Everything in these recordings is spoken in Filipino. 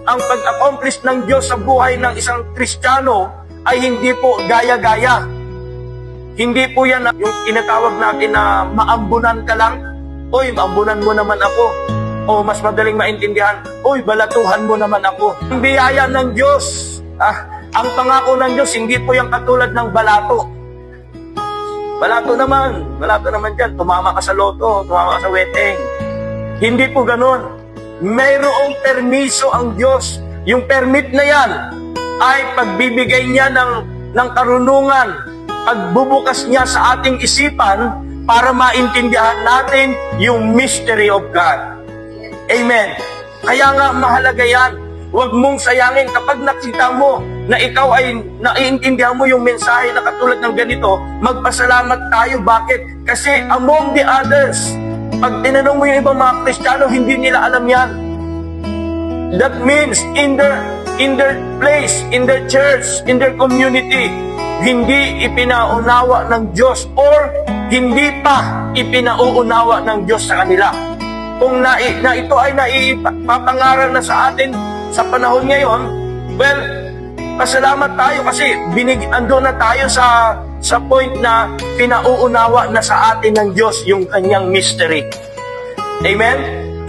ang pag-accomplish ng Diyos sa buhay ng isang Kristiyano ay hindi po gaya-gaya. Hindi po yan yung tinatawag natin na maambunan ka lang. Uy, maambunan mo naman ako. O mas madaling maintindihan, uy, balatuhan mo naman ako. Ang biyaya ng Diyos, ang pangako ng Diyos, hindi po yung katulad ng balato. Balato naman dyan. Tumama ka sa loto, tumama ka sa weteng. Hindi po ganun. Mayroong permiso ang Diyos. Yung permit na yan ay pagbibigay niya ng karunungan, pagbubukas niya sa ating isipan para maintindihan natin yung mystery of God. Amen. Kaya nga mahalaga yan. Huwag mong sayangin kapag nakita mo na ikaw ay naiintindihan mo yung mensahe na katulad ng ganito, magpasalamat tayo. Bakit? Kasi among the others, pag tinanong mo yung ibang mga Kristiyano, hindi nila alam yan. That means in their place, in their church, in their community, hindi ipinaunawa ng Diyos or hindi pa ipinauunawa ng Diyos sa kanila. Kung na ito ay naipapangaral na sa atin sa panahon ngayon, well, pasalamat tayo kasi ando na tayo sa point na pinauunawa na sa atin ng Diyos yung kanyang mystery. Amen?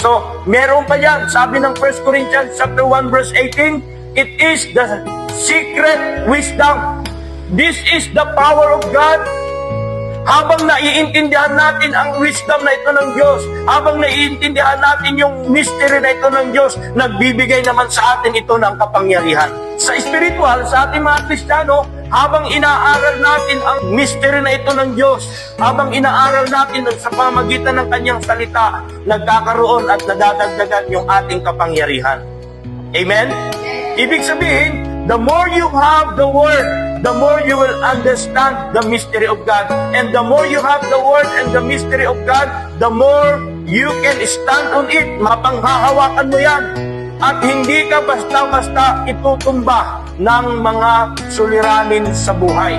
So, meron pa yan. Sabi ng 1 Corinthians chapter 1 verse 18, it is the secret wisdom. This is the power of God. Habang naiintindihan natin ang wisdom na ito ng Diyos, habang naiintindihan natin yung mystery na ito ng Diyos, nagbibigay naman sa atin ito ng kapangyarihan. Sa spiritual, sa ating mga Kristiyano, habang inaaral natin ang mystery na ito ng Diyos, habang inaaral natin sa pamamagitan ng kanyang salita, nagkakaroon at nadadagdagan yung ating kapangyarihan. Amen? Ibig sabihin, the more you have the Word, the more you will understand the mystery of God. And the more you have the Word and the mystery of God, the more you can stand on it. Mapanghahawakan mo yan. At hindi ka basta-basta itutumba ng mga suliranin sa buhay.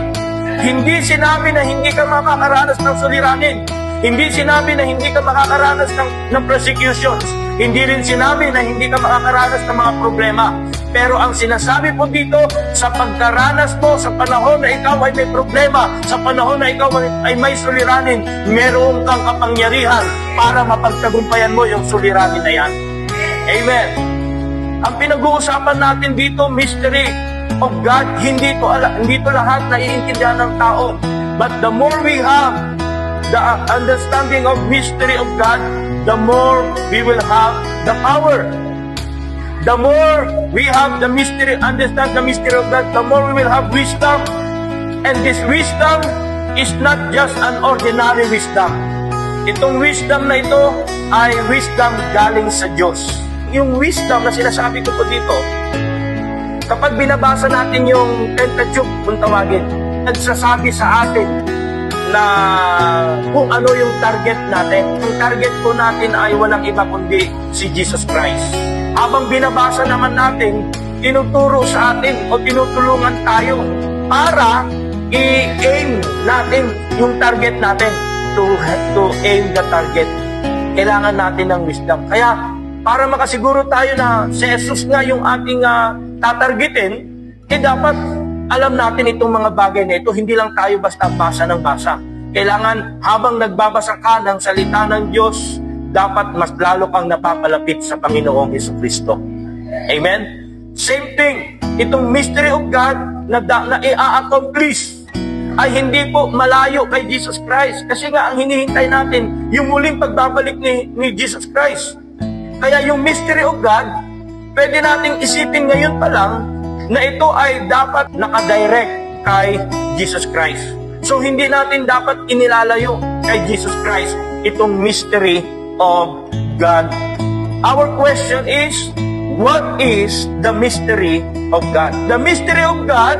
Hindi sinabi na hindi ka makakaranas ng suliranin. Hindi sinabi na hindi ka makakaranas ng persecutions. Hindi rin sinabi na hindi ka makakaranas ng mga problema. Pero ang sinasabi po dito, sa pagkaranas mo, sa panahon na ikaw ay may problema, sa panahon na ikaw ay may suliranin, meron kang kapangyarihan para mapagtagumpayan mo yung suliranin na yan. Amen. Ang pinag-uusapan natin dito, mystery of God, hindi to lahat naiintindihan ng tao. But the more we have the understanding of mystery of God, the more we will have the power. The more we have the mystery, understand the mystery of God, the more we will have wisdom. And this wisdom is not just an ordinary wisdom. Itong wisdom na ito ay wisdom galing sa Diyos. Yung wisdom na sinasabi ko po dito, kapag binabasa natin yung Pentateuch, kung tawagin, nagsasabi sa atin na kung ano yung target natin. Yung target po natin ay walang iba kundi si Jesus Christ. Habang binabasa naman natin, tinuturo sa atin o tinutulungan tayo para i-aim natin yung target natin. To aim the target, kailangan natin ng wisdom. Kaya para makasiguro tayo na si Jesus nga yung ating tatargetin, dapat alam natin itong mga bagay na ito. Hindi lang tayo basta basa ng basa. Kailangan habang nagbabasa ka ng salita ng Diyos, dapat mas lalo kang napapalapit sa Panginoong Jesucristo. Amen? Same thing, itong mystery of God na i-accomplish ay hindi po malayo kay Jesus Christ. Kasi nga ang hinihintay natin, yung muling pagbabalik ni Jesus Christ. Kaya yung mystery of God, pwede nating isipin ngayon pa lang na ito ay dapat nakadirect kay Jesus Christ. So hindi natin dapat inilalayo kay Jesus Christ itong mystery of God. Our question is, what is the mystery of God? The mystery of God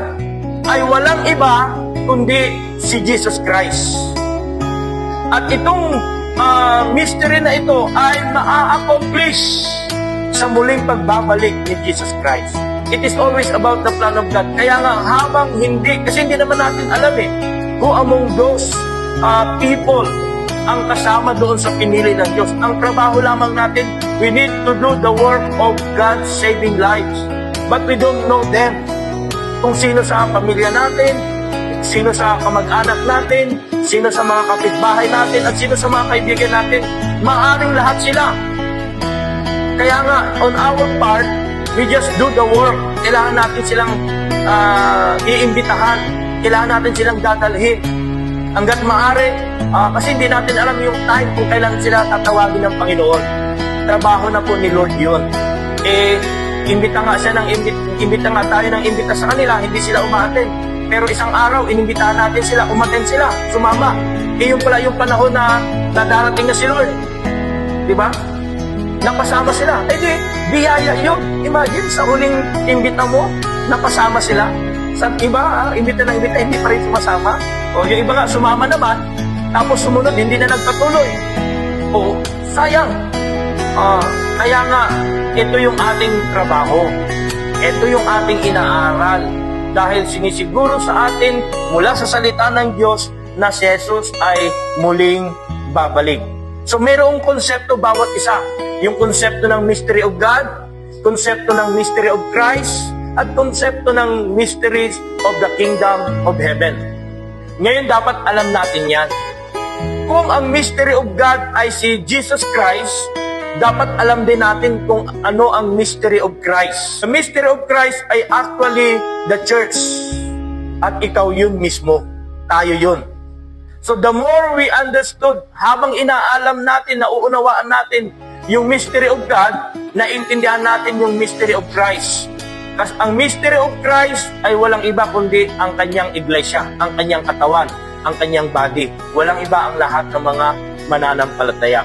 ay walang iba kundi si Jesus Christ. At itong mystery na ito ay maa-accomplish sa muling pagbabalik ni Jesus Christ. It is always about the plan of God. Kaya nga habang kasi hindi naman natin alam who among those people ang kasama doon sa pinili ng Diyos. Ang trabaho lamang natin, we need to do the work of God's saving lives. But we don't know them. Kung sino sa pamilya natin, sino sa kamag-anak natin, sino sa mga kapitbahay natin, at sino sa mga kaibigan natin, maaring lahat sila. Kaya nga, on our part, we just do the work. Kailangan natin silang iimbitahan. Kailangan natin silang dadalhin. Hanggat maaari, kasi hindi natin alam yung time kung kailan sila tatawagin ng Panginoon. Trabaho na po ni Lord yun. Imbita nga tayo ng imbita sa kanila, hindi sila umaaten. Pero isang araw, inimbitahan natin sila, umaten sila, sumama. Yun pala yung panahon na darating na si Lord. Diba? Napasama sila. Di, biyaya yun. Imagine, sa huling imbita mo, napasama sila. Sa iba, imbita ng imbita, hindi pa rin sumasama. O yung iba nga, sumama naman, tapos sumunod, hindi na nagpatuloy. O, sayang. Kaya nga, ito yung ating trabaho. Ito yung ating inaaral. Dahil sinisiguro sa atin, mula sa salita ng Diyos, na si Jesus ay muling babalik. So, mayroong konsepto bawat isa. Yung konsepto ng mystery of God, konsepto ng mystery of Christ, at konsepto ng mysteries of the kingdom of heaven. Ngayon, dapat alam natin yan. Kung ang mystery of God ay si Jesus Christ, dapat alam din natin kung ano ang mystery of Christ. The mystery of Christ ay actually the church. At ikaw yun mismo. Tayo yun. So the more we understood, habang inaalam natin, nauunawaan natin yung mystery of God, naintindihan natin yung mystery of Christ. Kasi ang mystery of Christ ay walang iba kundi ang kanyang iglesia, ang kanyang katawan, ang kanyang body. Walang iba ang lahat ng mga mananampalataya.